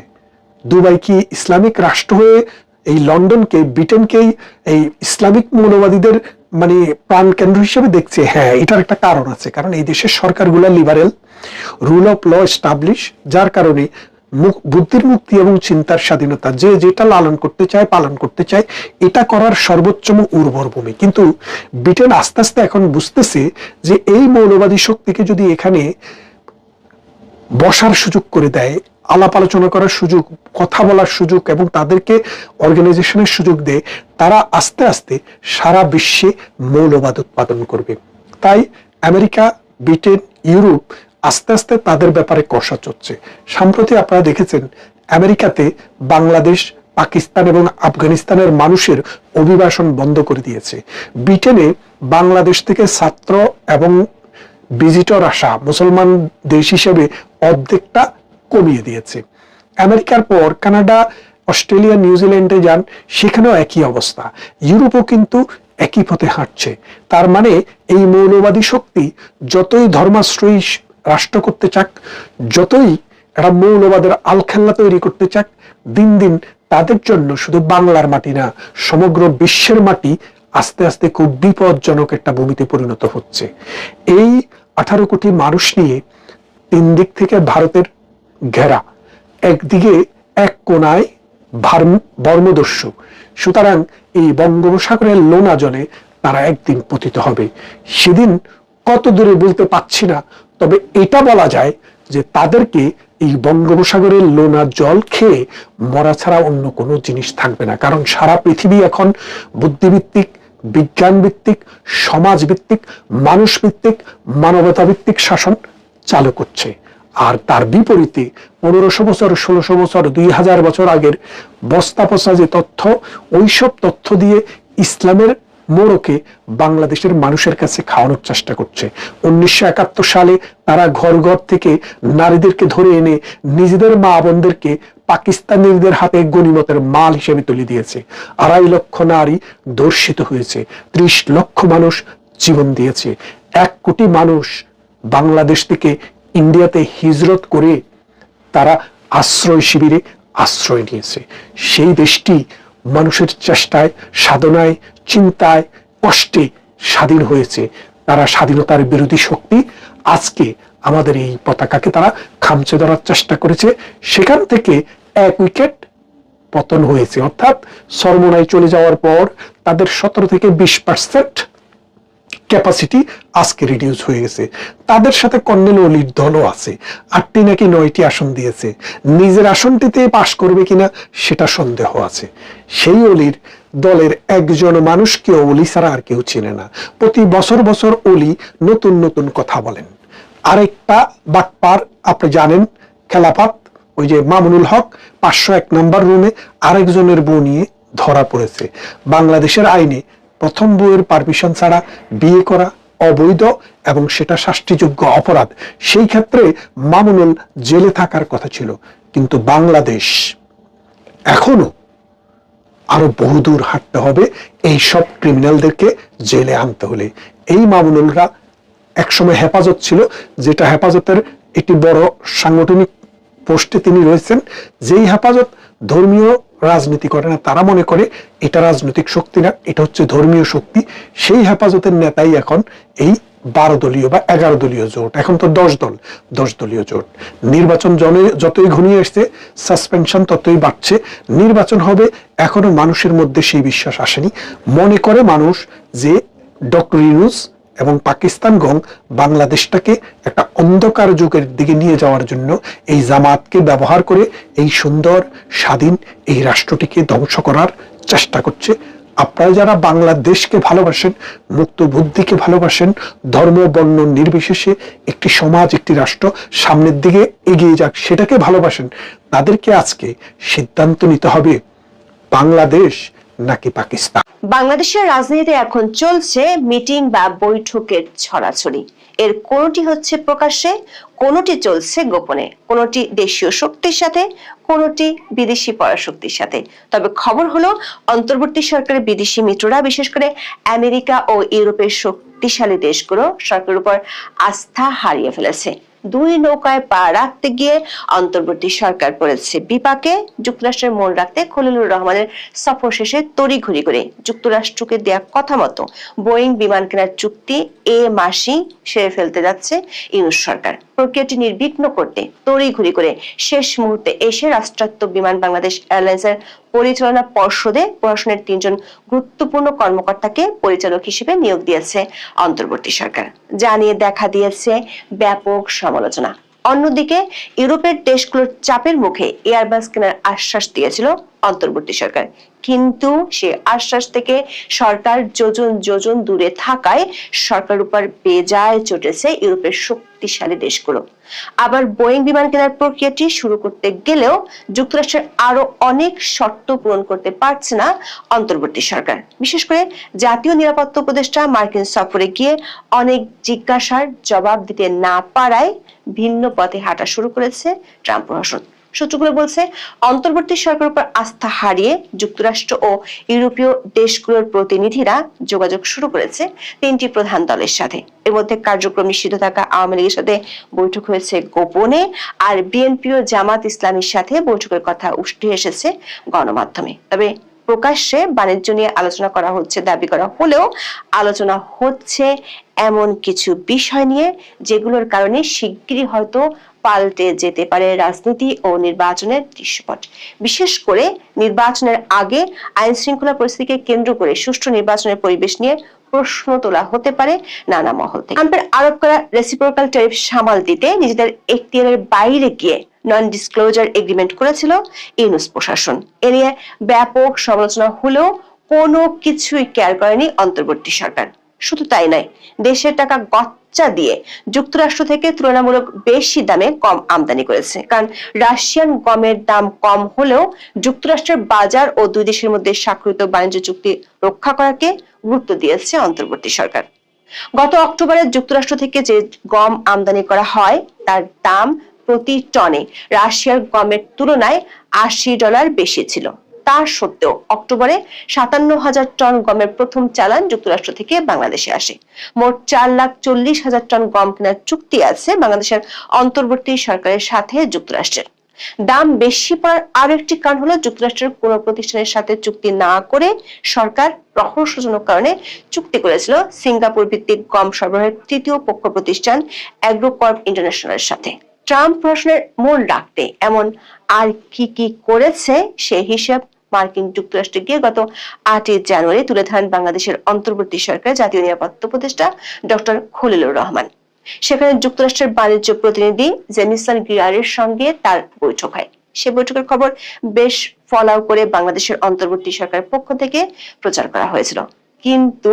দুবাই কি ইসলামিক রাষ্ট্র হয়ে এই লন্ডনকে, ব্রিটেনকেই এই ইসলামিক মৌলবাদীদের প্রাণ কেন্দ্র হিসেবে দেখছে? হ্যাঁ, এটার একটা কারণ আছে, কারণ এই দেশের সরকারগুলো liberal, rule of law establish, যার কারণে বুদ্ধির মুক্তি এবং চিন্তার স্বাধীনতা, যে যেটা লালন করতে চায়, পালন করতে চায়, এটা করার সর্বোচ্চম উর্বর ভূমি। কিন্তু ব্রিটেন আস্তে আস্তে এখন বুঝতেছে যে এই মৌলবাদী শক্তিকে যদি এখানে বসার সুযোগ করে দেয়, আলাপ আলোচনা করার সুযোগ, কথা বলার সুযোগ এবং তাদেরকে অর্গানাইজেশনের সুযোগ দেয়, তারা আস্তে আস্তে সারা বিশ্বে মৌলবাদ উৎপাদন করবে। তাই আমেরিকা, ব্রিটেন, ইউরোপ আস্তে আস্তে তাদের ব্যাপারে কষা চলছে। সম্প্রতি আপনারা দেখেছেন আমেরিকাতে বাংলাদেশ, পাকিস্তান এবং আফগানিস্তানের মানুষের অভিবাসন বন্ধ করে দিয়েছে। ব্রিটেনে বাংলাদেশ থেকে ছাত্র এবং ভিজিটর আসা মুসলমান দেশ হিসেবে অর্ধেকটা কমিয়ে দিয়েছে। আমেরিকার পর কানাডা, অস্ট্রেলিয়া, নিউজিল্যান্ডে যান, সেখানেও একই অবস্থা। ইউরোপও কিন্তু একই পথে হাঁটছে। তার মানে এই মৌলবাদী শক্তি যতই ধর্মাশ্রয়ী রাষ্ট্র করতে চাক, যতই একটা মৌলবাদের আলখেল্লা তৈরি করতে চাক, দিন দিন তাদের জন্য শুধু বাংলার মাটি না, সমগ্র বিশ্বের মাটি আস্তে আস্তে খুব বিপজ্জনক একটা ভূমিতে পরিণত হচ্ছে। এই 18 কোটি মানুষ নিয়ে 3 দিক থেকে ভারতের ঘেরা, একদিকে এক কোনায় বর্মদস্যু। সুতরাং এই বঙ্গোপসাগরের লোনা জলে তারা একদিন পতিত হবে। সেদিন কত দূরে বলতে পারছি না, তবে এটা বলা যায় যে তাদেরকে এই বঙ্গোপসাগরের লোনা জল খেয়ে মরা ছাড়া অন্য কোনো জিনিস থাকবে না। কারণ সারা পৃথিবী এখন বুদ্ধিভিত্তিক, বিজ্ঞান ভিত্তিক, সমাজ ভিত্তিক, মানুষ ভিত্তিক, মানবতা ভিত্তিক শাসন চালু করছে। আর তার বিপরীতে 1500 বছর, 1600 বছর, 2000 বছর আগের বস্তা পচা যে তথ্য, ওইসব তথ্য দিয়ে ইসলামের মোড়কে বাংলাদেশের মানুষের কাছে খাওয়ানোর চেষ্টা করছে। 1971 সালে তারা ঘর ঘর থেকে নারীদেরকে ধরে এনে নিজেদের মা বোনদেরকে পাকিস্তানিদের হাতে গনিমতের মাল হিসেবে তুলে দিয়েছে। 2.5 লক্ষ নারী ধর্ষিত হয়েছে, 30 লক্ষ মানুষ জীবন দিয়েছে। 1 কোটি মানুষ বাংলাদেশ থেকে ইন্ডিয়াতে হিজরত করে তারা আশ্রয় শিবিরে আশ্রয় নিয়েছে। সেই দেশটি মানুষের চেষ্টায়, সাধনায়, চিন্তায়, কষ্টে স্বাধীন হয়েছে। তারা স্বাধীনতার বিরোধী শক্তি। আজকে আমাদের এই পতাকাকে তারা খামচে ধরার চেষ্টা করেছে। সেখান থেকে 1 উইকেট পতন হয়েছে, অর্থাৎ সরমোনায় চলে যাওয়ার পর তাদের 17 থেকে 20% ক্যাপাসিটি আজকে রিডিউস হয়ে গেছে। তাদের সাথে কর্নেল অলির দলও আছে, 8টি নাকি 9টি আসন দিয়েছে। নিজের আসনটিতে পাশ করবে কিনা সেটা সন্দেহ আছে। সেই অলির দলের একজন মানুষকে অলি ছাড়া আর কেউ চিনে না। প্রতি বছর বছর অলি নতুন নতুন কথা বলেন। আরেকটা বাটপার আপনি জানেন, খেলাপাত, ওই যে মামুনুল হক 501 নম্বর রুমে আরেকজনের বউ নিয়ে ধরা পড়েছে। বাংলাদেশের আইনে প্রথম বউয়ের পারমিশন ছাড়া বিয়ে করা অবৈধ এবং সেটা শাস্তিযোগ্য অপরাধ। সেই ক্ষেত্রে মামুনুল জেলে থাকার কথা ছিল, কিন্তু বাংলাদেশ এখনো আরো বহুদূর হাঁটতে হবে এই সব ক্রিমিনালদেরকে জেলে আনতে হলে। এই মামুনুলরা একসময় হেফাজত ছিল, যেটা হেফাজতের একটি বড় সাংগঠনিক পোস্টে তিনি রয়েছেন। যেই হেফাজত ধর্মীয় রাজনীতি করে না, তারা মনে করে এটা রাজনৈতিক শক্তি না, এটা হচ্ছে ধর্মীয় শক্তি। সেই হেফাজতের নেতাই এখন এই 12 দলীয় বা 11 দলীয় জোট, এখন তো 10 দলীয় জোট। নির্বাচন যতই ঘনিয়ে আসছে, সাসপেনশন ততই বাড়ছে। নির্বাচন হবে, এখনো মানুষের মধ্যে সেই বিশ্বাস আসেনি। মনে করে মানুষ যে ডক্টর ইউনূস এবং পাকিস্তান গং বাংলাদেশটাকে একটা অন্ধকার যুগের দিকে নিয়ে যাওয়ার জন্য এই জামাতকে ব্যবহার করে এই সুন্দর স্বাধীন এই রাষ্ট্রটিকে ধ্বংস করার চেষ্টা করছে। আপনারা যারা বাংলাদেশকে ভালোবাসেন, মুক্ত বুদ্ধিকে ভালোবাসেন, ধর্ম বর্ণ নির্বিশেষে একটি সমাজ, একটি রাষ্ট্র সামনের দিকে এগিয়ে যাক, সেটাকে ভালোবাসেন, তাদেরকে আজকে সিদ্ধান্ত নিতে হবে বাংলাদেশ নাকি পাকিস্তান। বাংলাদেশের রাজনীতিতে এখন চলছে মিটিং বা বৈঠকের ছড়াছড়ি। এর কোনটি হচ্ছে প্রকাশ্যে, কোনটি চলছে গোপনে, কোনটি দেশীয় শক্তির সাথে, কোনটি বিদেশি পরাশক্তির সাথে। তবে খবর হলো অন্তর্বর্তী সরকারের বিদেশি মিত্ররা, বিশেষ করে আমেরিকা ও ইউরোপের শক্তিশালী দেশগুলো সরকারের উপর আস্থা হারিয়ে ফেলেছে। 2 নৌকায় পা রাখতে গিয়ে অন্তর্বর্তী সরকার পড়েছে বিপাকে। যুক্তরাষ্ট্রের মন রাখতে খলিলুর রহমানের সফর শেষে তড়িঘড়ি করে যুক্তরাষ্ট্রকে দেয়া কথা মতো বোয়িং বিমান কেনার চুক্তি এ মাসেই সেরে ফেলতে যাচ্ছে ইউনূস সরকার। প্রক্রিয়াটি নির্বিঘ্ন করতে তড়িঘড়ি করে শেষ মুহূর্তে এসে রাষ্ট্রায়ত্ত বিমান বাংলাদেশ এয়ারলাইন্সের পরিচালনা পর্ষদে প্রশাসনের 3 জন গুরুত্বপূর্ণ কর্মকর্তাকে পরিচালক হিসেবে নিয়োগ দিয়েছে অন্তর্বর্তী সরকার, যা নিয়ে দেখা দিয়েছে ব্যাপক সমালোচনা। অন্যদিকে ইউরোপের দেশগুলোর চাপের মুখে এয়ারবাস কেনার আশ্বাস দিয়েছিল অন্তর্বর্তী সরকার, কিন্তু সে আশ্বাস থেকে সরকার যোজন যোজন দূরে থাকায় সরকার উপর বেজায় চটেছে ইউরোপের শক্তিশালী দেশগুলো। আবার বোয়িং বিমান কেনার প্রক্রিয়াটি শুরু করতে গেলেও যুক্তরাষ্ট্রের আরো অনেক শর্ত পূরণ করতে পারছে না অন্তর্বর্তী সরকার। বিশেষ করে জাতীয় নিরাপত্তা উপদেষ্টা মার্কিন সফরে গিয়ে অনেক জিজ্ঞাসার জবাব দিতে না পারায় ভিন্ন পথে হাঁটা শুরু করেছে ট্রাম্প প্রশাসন। সূত্রগুলো বলছে, অন্তর্বর্তী সরকারের উপর আস্থা হারিয়ে যুক্তরাষ্ট্র ও ইউরোপীয় দেশগুলোর প্রতিনিধিরা যোগাযোগ শুরু করেছে 3টি প্রধান দলের সাথে। এর মধ্যে কার্যক্রম নিষিদ্ধ থাকা আওয়ামী লীগের সাথে বৈঠক হয়েছে গোপনে, আর বিএনপি ও জামাত ইসলামীর সাথে বৈঠকের কথা উঠে এসেছে গণমাধ্যমে। তবে প্রকাশ্যে বাণিজ্য নিয়ে আলোচনা করা হচ্ছে দাবি করা হলেও আলোচনা হচ্ছে এমন কিছু বিষয় নিয়ে যেগুলোর কারণে শিগগিরই হয়তো পাল্টে যেতে পারে রাজনীতি ও নির্বাচনের দৃশ্যপট। বিশেষ করে নির্বাচনের আগে আইন শৃঙ্খলা পরিস্থিতিকে কেন্দ্র করে সুষ্ঠু নির্বাচনের পরিবেশ নিয়ে প্রশ্ন তোলা হতে পারে নানা মহল থেকে। ট্রাম্পের আরোপ করা রেসিপ্রোকাল ট্যারিফ সামাল দিতে নিজেদের এখতিয়ারের বাইরে গিয়ে নন ডিসক্লোজার এগ্রিমেন্ট করেছিল ইউনূস প্রশাসন। এ নিয়ে ব্যাপক সমালোচনা হলেও কোনো কিছুই কেয়ার করেনি অন্তর্বর্তী সরকার। শুধু তাই নয়, দেশের টাকা গচ্চা দিয়ে যুক্তরাষ্ট্র থেকে তুলনামূলক বেশি দামে কম আমদানি করেছে। কারণ রাশিয়ান গমের দাম কম হলেও যুক্তরাষ্ট্রের বাজার ও দুই দেশের মধ্যে স্বাক্ষরিত বাণিজ্য চুক্তি রক্ষা করাকে গুরুত্ব দিয়েছে অন্তর্বর্তী সরকার। গত অক্টোবরে যুক্তরাষ্ট্র থেকে যে গম আমদানি করা হয় তার দাম প্রতি টনে রাশিয়ার গমের তুলনায় $80 বেশি ছিল। তা সত্ত্বেও অক্টোবরে 57,000 টন গমের প্রথম চালান যুক্তরাষ্ট্র থেকে বাংলাদেশে আসে। মোট 4,40,000 টন গম কেনার চুক্তি আছে বাংলাদেশের অন্তর্বর্তী সরকারের সাথে যুক্তরাষ্ট্রের। দাম বেশি পড়ার আরো একটি কারণ হলো যুক্তরাষ্ট্রের কোন প্রতিষ্ঠানের সাথে চুক্তি না করে সরকার রহস্যজনক কারণে চুক্তি করেছিল সিঙ্গাপুর ভিত্তিক গম সরবরাহের তৃতীয় পক্ষ প্রতিষ্ঠান অ্যাগ্রোকর্প ইন্টারন্যাশনালের সাথে। ট্রাম্প প্রশ্নের মূল রাখতে এমন আর কি করেছে সে হিসাব মার্কিন যুক্তরাষ্ট্রে গিয়ে গত 8 জানুয়ারি তুলে ধরেন বাংলাদেশের অন্তর্বর্তী সরকারের জাতীয় নিরাপত্তা উপদেষ্টা ডক্টর খলিলুর রহমান। সেখানে যুক্তরাষ্ট্রের বাণিজ্য প্রতিনিধি জেমিসন গ্রিয়ারের সঙ্গে তার বৈঠক হয়। সে বৈঠকের খবর বেশ ফলাও করে বাংলাদেশের অন্তর্বর্তী সরকারের পক্ষ থেকে প্রচার করা হয়েছিল। কিন্তু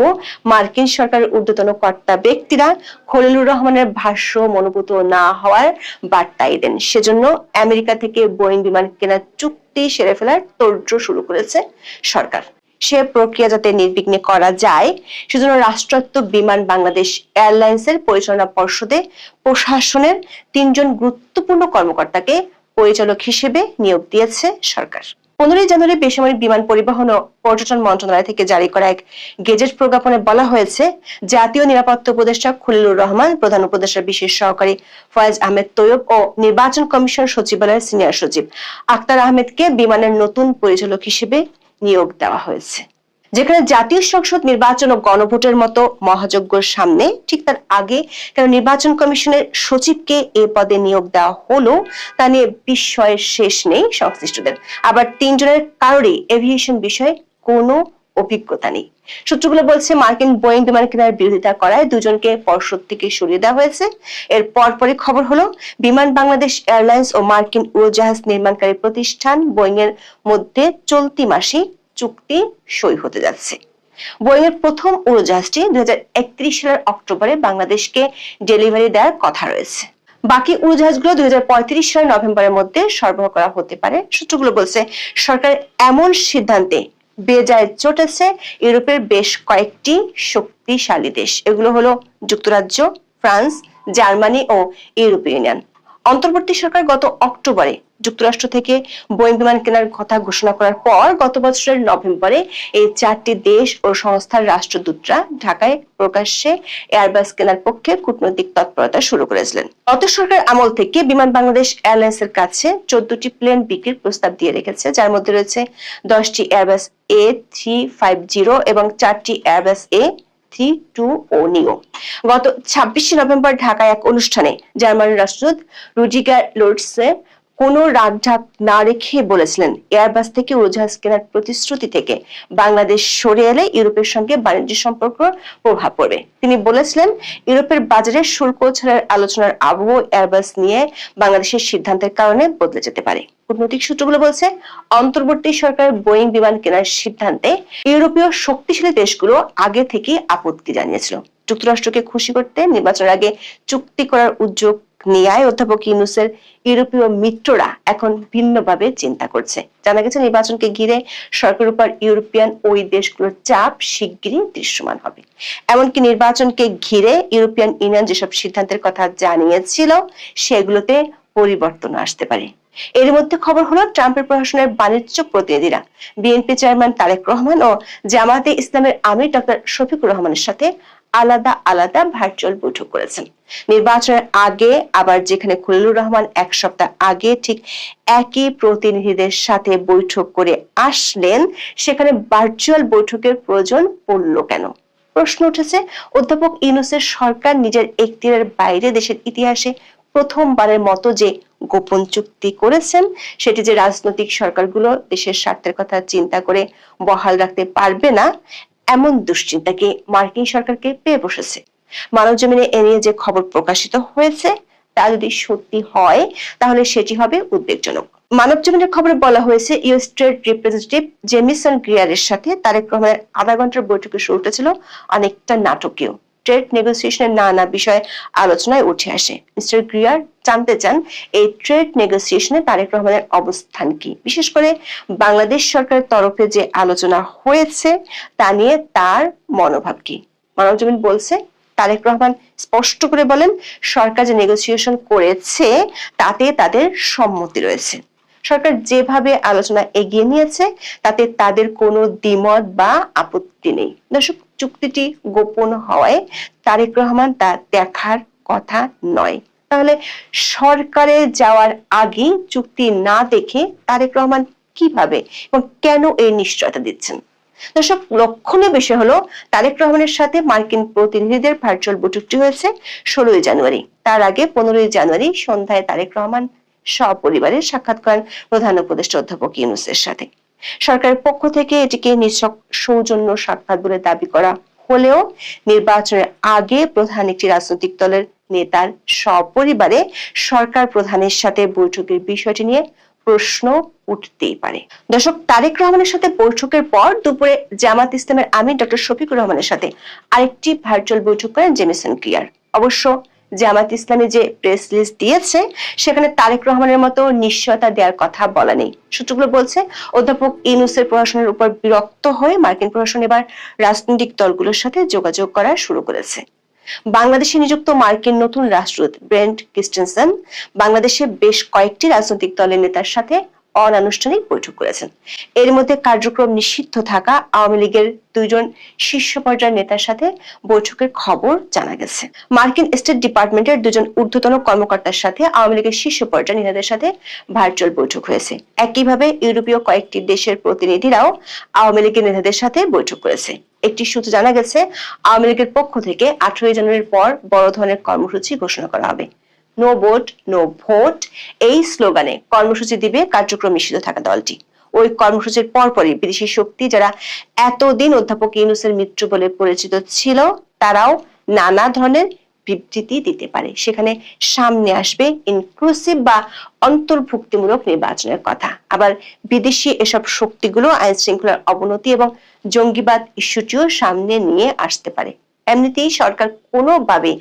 মার্কিন সরকারের ঊর্ধ্বতন কর্তা ব্যক্তিরা খলিলুর রহমানের ভাষ্য মনোভূত না হওয়ার বার্তাই দেন। সেজন্য আমেরিকা থেকে বোয়িং বিমান কেনার চুক্তি সেরে ফেলার তোড়জোড় শুরু করেছে সরকার। সে প্রক্রিয়া যাতে নির্বিঘ্নে করা যায় সেজন্য রাষ্ট্রায়ত্ত বিমান বাংলাদেশ এয়ারলাইন্সের পরিচালনা পর্ষদে প্রশাসনের 3 জন গুরুত্বপূর্ণ কর্মকর্তাকে পরিচালক হিসেবে নিয়োগ দিয়েছে সরকার। 15 জানুয়ারি বেসামরিক বিমান পরিবহন ও পর্যটন মন্ত্রণালয় থেকে জারি করা এক গেজেট প্রজ্ঞাপনে বলা হয়েছে, জাতীয় নিরাপত্তা উপদেষ্টা খলিলুর রহমান, প্রধান উপদেষ্টার বিশেষ সহকারী ফয়েজ আহমেদ তৈয়ব ও নির্বাচন কমিশন সচিবালয়ের সিনিয়র সচিব আক্তার আহমেদকে বিমানের নতুন পরিচালক হিসেবে নিয়োগ দেওয়া হয়েছে। যেখানে জাতীয় সংসদ নির্বাচন ও গণভোটের মতো মহাযজ্ঞের সামনে ঠিক তার আগে কেন নির্বাচন কমিশনের সচিবকে এ পদে নিয়োগ দেওয়া হলো তা নিয়ে বিস্ময়ের শেষ নেই সংশ্লিষ্টদের। আবার 3 জনের কারোরই এভিয়েশন বিষয়ে কোনো অভিজ্ঞতা নেই। সূত্রগুলো বলছে মার্কিন বোয়িং বিমান কেনার বিরোধিতা করায় 2 জনকে পর্ষদ থেকে সরিয়ে দেওয়া হয়েছে। এর পরপরই খবর হলো বিমান বাংলাদেশ এয়ারলাইন্স ও মার্কিন উড়োজাহাজ নির্মাণকারী প্রতিষ্ঠান বোয়িং এর মধ্যে চলতি মাসে চুক্তি সই হতে যাচ্ছে। বোয়িং এর প্রথম উড়োজাহাজটি 2031 সালের অক্টোবরে বাংলাদেশকে ডেলিভারি দেওয়ার কথা রয়েছে। বাকি উড়োজাহাজগুলো 2035 সালের নভেম্বরের মধ্যে সরবরাহ করা হতে পারে। সূত্রগুলো বলছে সরকার এমন সিদ্ধান্তে বেজায় চটেছে ইউরোপের বেশ কয়েকটি শক্তিশালী দেশ। এগুলো হলো যুক্তরাজ্য, ফ্রান্স, জার্মানি ও ইউরোপীয় ইউনিয়ন। অন্তর্বর্তী সরকার গত অক্টোবরে যুক্তরাষ্ট্র থেকে বোয়িং বিমান কেনার কথা ঘোষণা করার পর গত বছরের নভেম্বরে এই 4টি দেশ ও সংস্থার রাষ্ট্রদূতরা ঢাকায় প্রকাশ্যে এয়ারবাস কেনার পক্ষে কূটনৈতিক তৎপরতা শুরু করেছিলেন। গত সরকার আমল থেকে বিমান বাংলাদেশ এয়ারলাইন্সের কাছে 14টি প্লেন বিক্রির প্রস্তাব দিয়ে রেখেছে, যার মধ্যে রয়েছে 10টি এয়ারবাস A350 এবং 4টি এয়ারবাস A320 নিও। গত 26 নভেম্বর ঢাকায় এক অনুষ্ঠানে জার্মানির রাষ্ট্রদূত রুডিগার লোর্টসে কোনো রাগঢাক না রেখে বলেছিলেন এয়ারবাস থেকে উড়োজাহাজ কেনার প্রতিশ্রুতি থেকে বাংলাদেশ সরে এলে ইউরোপের সঙ্গে বাণিজ্য সম্পর্ক প্রভাব পড়বে। তিনি বলেছিলেন ইউরোপের বাজারে শুল্ক ছাড়ের আলোচনার আবহ এয়ারবাস নিয়ে বাংলাদেশের সিদ্ধান্তের কারণে বদলে যেতে পারে। কূটনৈতিক সূত্রগুলো বলছে অন্তর্বর্তী সরকার বোয়িং বিমান কেনার সিদ্ধান্তে ইউরোপীয় শক্তিশালী দেশগুলো আগে থেকে আপত্তি জানিয়েছিল। যুক্তরাষ্ট্রকে খুশি করতে নির্বাচনের আগে চুক্তি করার উদ্যোগ নেয় অধ্যাপক ইউনূসের ইউরোপীয় মিত্ররা এখন ভিন্নভাবে চিন্তা করছে। জানা গেছে নির্বাচনকে ঘিরে সরকারের উপর ইউরোপিয়ান ওই দেশগুলোর চাপ শিগগিরই দৃশ্যমান হবে। এমনকি নির্বাচনকে ঘিরে ইউরোপিয়ান ইউনিয়ন যেসব সিদ্ধান্তের কথা জানিয়েছিল সেগুলোতে পরিবর্তন আসতে পারে। এর মধ্যে খবর হলো ট্রাম্পের প্রশাসনের বাণিজ্য প্রতিনিধিরা বিএনপি চেয়ারম্যান তারেক রহমান ও জামায়াতে ইসলামের আমির ডক্টর শফিকুর রহমানের সাথে আলাদা আলাদা ভার্চুয়াল বৈঠক করেছেন। নির্বাচনের আগে আবার যেখানে খলিলুর রহমান এক সপ্তাহ আগে ঠিক একই প্রতিনিধিদের সাথে বৈঠক করে আসলেন, সেখানে ভার্চুয়াল বৈঠকের প্রয়োজন পড়ল কেন? প্রশ্ন উঠেছে অধ্যাপক ইউনূসের সরকার নিজের এখতিয়ারের বাইরে দেশের ইতিহাসে প্রথমবারের মতো যে গোপন চুক্তি করেছেন, সেটি যে রাজনৈতিক সরকারগুলো দেশের স্বার্থের কথা চিন্তা করে বহাল রাখতে পারবে না, এমন দুশ্চিন্তাকে মার্কিন সরকারকে পেয়ে বসেছে। মানবজমিনে এ নিয়ে যে খবর প্রকাশিত হয়েছে তা যদি সত্যি হয় তাহলে সেটি হবে উদ্বেগজনক। মানবজমিনের খবরে বলা হয়েছে ইউএস ট্রেড রিপ্রেজেন্টেটিভ জেমিসন গ্রিয়ারের সাথে তারেক রহমানের আধা ঘন্টার বৈঠকের শুরুটা ছিল অনেকটা নাটকীয়। ট্রেড নেগোসিয়েশনের নানা বিষয় আলোচনায় উঠে আসে। মিস্টার গ্রিয়ার জানতে চান এই ট্রেড নেগোসিয়েশনে তারেক রহমানের অবস্থান কি, বিশেষ করে বাংলাদেশ সরকারের তরফে যে আলোচনা হয়েছে তা নিয়ে তার মনোভাব কি। মানবজমিন বলছে তারেক রহমান স্পষ্ট করে বলেন সরকার যে নেগোসিয়েশন করেছে তাতে তাদের সম্মতি রয়েছে। সরকার যেভাবে আলোচনা এগিয়ে নিয়েছে তাতে তাদের কোনো দ্বিমত বা আপত্তি নেই। দর্শক, চুক্তিটি গোপন হওয়ায় তারেক রহমান তা দেখার কথা নয়। তাহলে সরকারে যাওয়ার আগে চুক্তি না দেখে তারেক রহমান কিভাবে এবং কেন এই নিশ্চয়তা দিচ্ছেন? দর্শক, লক্ষণীয় বিষয় হলো তারেক রহমানের সাথে মার্কিন প্রতিনিধিদের ভার্চুয়াল বৈঠকটি হয়েছে 16 জানুয়ারি। তার আগে 15 জানুয়ারি সন্ধ্যায় তারেক রহমান সপরিবারে সাক্ষাৎ করেন প্রধান উপদেষ্টা অধ্যাপক ইউনূসের সাথে। সরকারের পক্ষ থেকে এটিকে নিছক সৌজন্য সাক্ষাৎ বলে দাবি করা হলেও নির্বাচনের আগে প্রধান একটি রাজনৈতিক দলের নেতার সপরিবারে সরকার প্রধানের সাথে বৈঠকের বিষয়টি নিয়ে প্রশ্ন উঠতেই পারে। দর্শক, তারেক রহমানের সাথে বৈঠকের পর দুপুরে জামাত ইসলামের আমির ডক্টর শফিকুর রহমানের সাথে আরেকটি ভার্চুয়াল বৈঠক করেন জেমিসন গ্রিয়ার। অবশ্য জামাত ইসলামী যে প্রেস রিলিজ দিয়েছে সেখানে তারেক রহমানের মতো নিশ্চয়তা দেওয়ার কথা বলা নেই। সূত্রগুলো বলছে অধ্যাপক ইউনূসের প্রশাসনের উপর বিরক্ত হয়ে মার্কিন প্রশাসন এবার রাজনৈতিক দলগুলোর সাথে যোগাযোগ করা শুরু করেছে। বাংলাদেশে নিযুক্ত মার্কিন নতুন রাষ্ট্রদূত ব্রেন্ট ক্রিস্টেনসেন বাংলাদেশে বেশ কয়েকটি রাজনৈতিক দলের নেতার সাথে অনানুষ্ঠানিক বৈঠক করেছেন। এর মধ্যে কার্যক্রম নিষিদ্ধ থাকা আওয়ামী লীগের 2 জন শীর্ষ পর্যায়ের নেতার সাথে বৈঠকের খবর জানা গেছে। মার্কিন স্টেট ডিপার্টমেন্টের 2 জন ঊর্ধ্বতন কর্মকর্তার সাথে আওয়ামী লীগের শীর্ষ পর্যায়ের নেতাদের সাথে ভার্চুয়াল বৈঠক হয়েছে। একইভাবে ইউরোপীয় কয়েকটি দেশের প্রতিনিধিরাও আওয়ামী লীগের নেতাদের সাথে বৈঠক করেছে। একটি সূত্র জানা গেছে আওয়ামী লীগের পক্ষ থেকে 18 জানুয়ারির পর বড় ধরনের কর্মসূচি ঘোষণা করা হবে। নো ভোট নো ভোট এই স্লোগানে কর্মসূচি দিবে কার্যক্রম নিষিদ্ধ থাকা দলটি। ওই কর্মসূচির পরপরই বিদেশি শক্তি যারা এতদিন অধ্যাপক ইউনূসের মিত্র বলে পরিচিত ছিল তারাও নানা ধরনের বিবৃতি দিতে পারে। সেখানে সামনে আসবে ইনক্লুসিভ বা অন্তর্ভুক্তিমূলক নির্বাচনের কথা। আবার বিদেশি এসব শক্তিগুলো আইন শৃঙ্খলার অবনতি এবং জঙ্গিবাদ ইস্যুটিও সামনে নিয়ে আসতে পারে। এমনিতেই সরকার কোনোভাবেই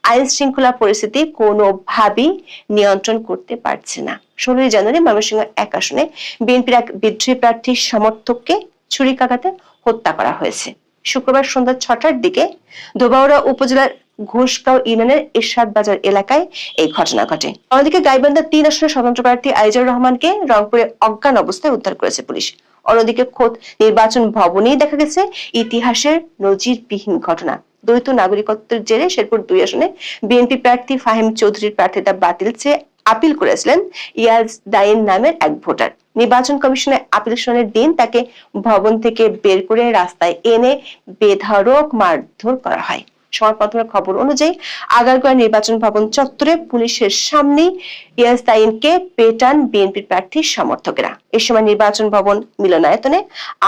আইন শৃঙ্খলা পরিস্থিতি কোনোভাবেই নিয়ন্ত্রণ করতে পারছে না। 16 জানুয়ারি ময়মনসিংহ 1 আসনে বিএনপির এক বিদ্রোহী প্রার্থীর সমর্থককে ছুরিকাঘাতে হত্যা করা হয়েছে। শুক্রবার সন্ধ্যা 6টার দিকে ধোবাউড়া উপজেলার ঘোষগাঁও ইউনিয়নের এরশাদ বাজার এলাকায় এই ঘটনা ঘটে। অন্যদিকে গাইবান্ধা 3 আসনের স্বতন্ত্র প্রার্থী আইজার রহমানকে রংপুরে অজ্ঞান অবস্থায় উদ্ধার করেছে পুলিশ। অন্যদিকে খোদ নির্বাচন ভবনেই দেখা গেছে ইতিহাসের নজিরবিহীন ঘটনা। দ্বৈত নাগরিকত্বের জেরে শেরপুর 2 আসনে বিএনপি প্রার্থী ফাহিম চৌধুরীর প্রার্থিতা বাতিল চেয়ে আপিল করেছিলেন ইয়াজ দাইন নামের এক ভোটার। নির্বাচন কমিশনের আপিল শুনানির দিন তাকে ভবন থেকে বের করে রাস্তায় এনে বেধড়ক মারধর করা হয়। সংবাদপত্রের খবর অনুযায়ী আগারগাঁও নির্বাচন ভবন চত্বরে পুলিশের সামনে ইয়াজ দাইনকে পেটান বিএনপি প্রার্থীর সমর্থকেরা। এ সময় নির্বাচন ভবন মিলনায়তনে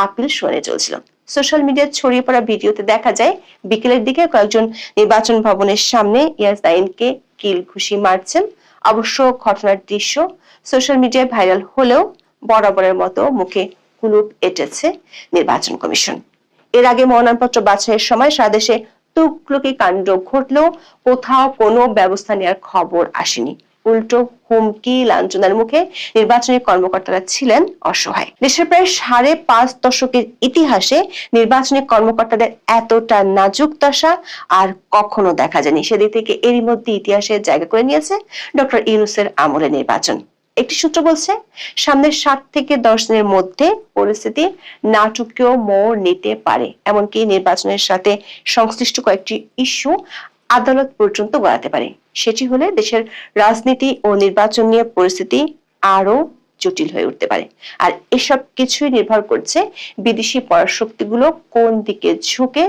আপিল শুনানি চলছিল। সোশ্যাল মিডিয়ায় ছড়িয়ে পড়া ভিডিওতে দেখা যায় বিকেলের দিকে কয়েকজন নির্বাচন ভবনের সামনে ইয়াজ দাইনকে কিল ঘুষি মারছেন। অবশ্য ঘটনার দৃশ্য সোশ্যাল মিডিয়ায় ভাইরাল হলেও বরাবরের মতো মুখে কুলুপ এঁটেছে নির্বাচন কমিশন। এর আগে মনোনয়নপত্র বাছাইয়ের সময় সারা দেশে তুগলকি কাণ্ড ঘটলেও কোথাও কোনো ব্যবস্থা নেওয়ার খবর আসেনি। উল্টো হুমকি লাঞ্ছনার মুখে নির্বাচনী কর্মকর্তারা ছিলেন অসহায়। দেশের প্রায় 5.5 দশকের ইতিহাসে নির্বাচনী কর্মকর্তাদের এতটা নাজুক দশা আর কখনো দেখা যায়নি। সেদিক থেকে এরই মধ্যে ইতিহাসে জায়গা করে নিয়েছে ডক্টর ইউনূসের আমলে নির্বাচন। একটি সূত্র বলছে সামনের 7 থেকে 10 দিনের মধ্যে পরিস্থিতি নাটকীয় মোড় নিতে পারে, এমনকি নির্বাচনের সাথে সংশ্লিষ্ট কয়েকটি ইস্যু আদালত পর্যন্ত গড়াতে পারে। সেটি হলে দেশের রাজনীতি ও নির্বাচন নিয়ে পরিস্থিতি আরো জটিল হয়ে উঠতে পারে। আর এসব কিছুই নির্ভর করছে বিদেশি পরাশক্তিগুলো কোন দিকে ঝুঁকে